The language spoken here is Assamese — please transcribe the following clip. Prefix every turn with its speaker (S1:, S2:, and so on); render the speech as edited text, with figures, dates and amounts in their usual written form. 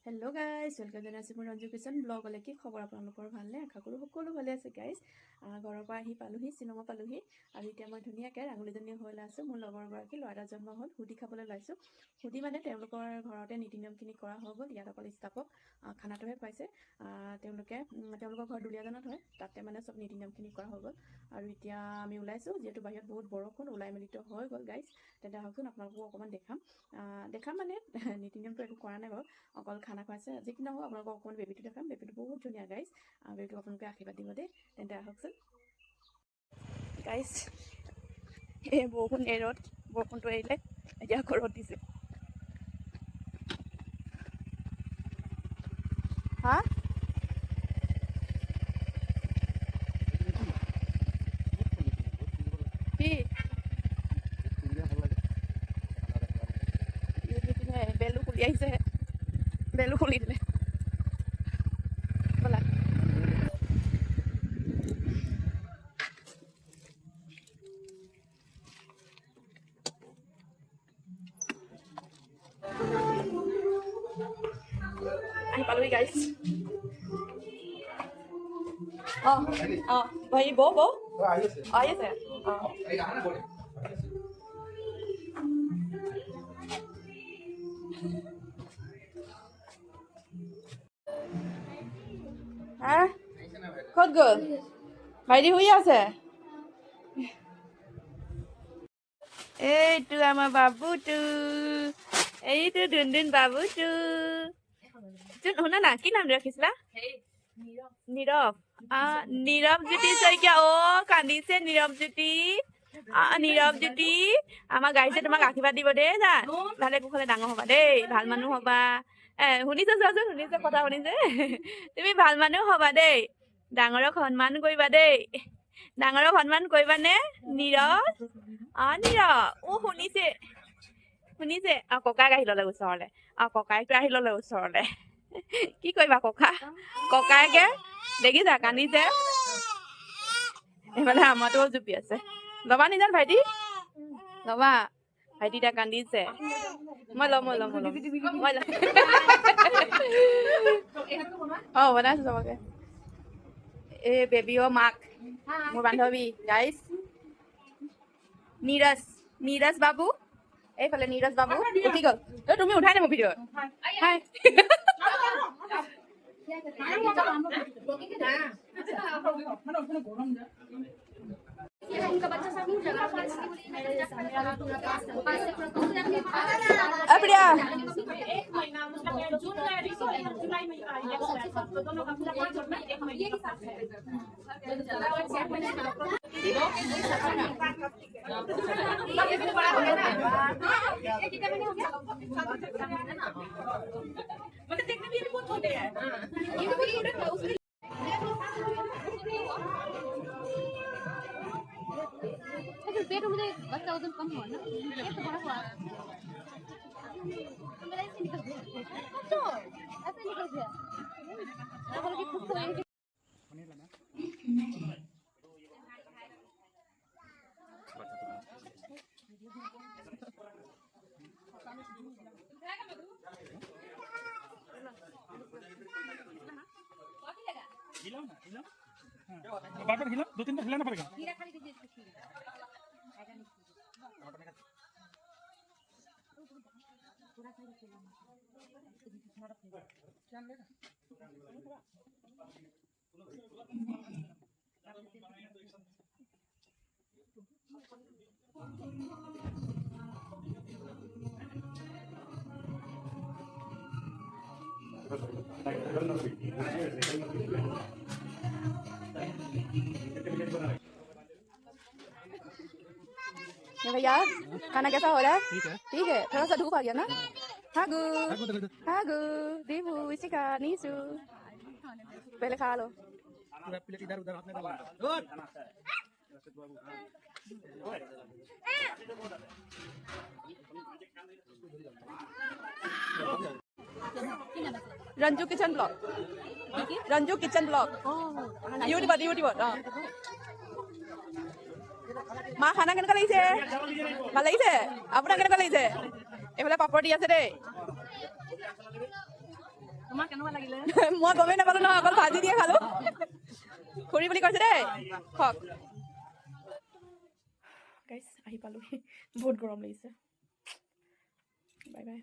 S1: হেল্ল' গাইজ, ৱেলকাম জনাইছোঁ মোৰ ৰঞ্জু কিচেন ব্লগলৈ। কি খবৰ আপোনালোকৰ? ভালনে? আশা কৰোঁ সকলো ভালে আছে গাইজ। ঘৰৰ পৰা আহি পালোহি, শ্বিলঙত পালোহি। আৰু এতিয়া মই ধুনীয়াকৈ ৰাঙলীজনী হৈ আছোঁ। মোৰ লগৰগৰাকী ল'ৰা এটা জন্ম হ'ল, সুধি খাবলৈ লাইছোঁ। সুধি মানে তেওঁলোকৰ ঘৰতে নীতি নিয়মখিনি কৰা হৈ গ'ল। ইয়াত অকল ষ্টাফক খানাটোহে খুৱাইছে। তেওঁলোকৰ ঘৰ দুলীয়াজানত হয়, তাতে মানে চব নীতি নিয়মখিনি কৰা হৈ গ'ল। আৰু এতিয়া আমি ওলাইছোঁ, যিহেতু বাহিৰত বহুত বৰষুণ, ওলাই মেলিটো হৈ গ'ল গাইজ। তেন্তে আহকচোন আপোনালোককো অকণমান দেখাম মানে নীতি নিয়মটো একো কৰা নাই বাৰু, অকল খানা খুৱাইছে। যি কি নহওক আপোনালোকক অকণমান বেবীটো দেখাম। বেবীটো বহুত ধুনীয়া গাইজ। বেবীটোক আপোনালোকে আশীৰ্বাদ দিব দেই। তেন্তে আহকচোন গাইজ। এই বৰষুণ ৰ'দ, বৰষুণটো এৰিলে, এতিয়া আকৌ ৰ'দ দিছে। হা কি বেলু খুলি আহিছেহে, বেলু খুলি দিলে ব'লা। আহি পালোহি গাইজ। ভাই বৌ আহি আছে। হা ক'ত গ'ল? ভাইটি শুই আছে। এইটো আমাৰ বাবুটো, এইটো ধুনধুন বাবুটো। শুনা না, কি নাম ৰাখিছিলা? নীৰৱ। নীৰৱজ্যোতি শইকীয়া। কান্দিছে নীৰৱজ্যোতি। নীৰৱজ্যোতি, আমাৰ গাইছে তোমাক আশীৰ্বাদ দিব দেই। যা ভালে কুশলে ডাঙৰ হবা দেই, ভাল মানুহ হবা। শুনিছে চোৱাচোন, শুনিছে কথা শুনিছে। তুমি ভাল মানুহ হবা দেই, ডাঙৰক সন্মান কৰিবা দেই। ডাঙৰক সন্মান কৰিবানে নীৰৱ? নীৰৱ শুনিছে শুনিছে। ককাক আহি ললে ওচৰলে, ককাইকটো আহি ললে ওচৰলে। কি কৰিবা ককাইকে দেখিছা কান্দিছে। এইফালে আমাৰটোও জুপি আছে। ল'বা নিজান ভাইটি, ল'বা। ভাইটি এতিয়া কান্দিছে। মই ল'ম বনাইছো চবকে। এই বেবী মাক, মোৰ বান্ধৱী গাইজ। নীৰজ বাবু, এইফালে নীৰজ বাবু উঠি গ'ল। তুমি উঠাই নে মোৰ ভিডিঅ'ত? प्रिया पेट में बच्चा वजन कम हुआ ना, पेट तो बड़ा हुआ। मेरा ऐसे निकल गया, तो ऐसे निकल गया। मैं बोला कि खुद को होने लगा। हिलाओ ना, हिलाओ। बार-बार हिलाओ, 2-3 बार हिलाना पड़ेगा। हीरा खाली दीजिए इसको खीरा। पूरा खाली खीरा। चल लेगा। भैया खाना कैसा हो रहा है? ठीक है, थोड़ा सा धूप आ गया ना। हागू हागू दीबू इशिका नीसू, पहले खा लो। पूरा प्लेट इधर उधर हाथ में डालो। Ranju kitchen blog, Ranju kitchen blog YouTuber. মা খানা কেনেকুৱা লাগিছে? ভাল লাগিছে? আপোনাৰ কেনেকুৱা লাগিছে? এইফালে পাপৰ দি আছে দেই। মই গমেই নাপালো নহয়, অকল ভাজি দিয়ে খালো। খুৰী বুলি কৈছে দেই, খক গাইছ। আহি পালোহি, বহুত গৰম লাগিছে। Bye bye.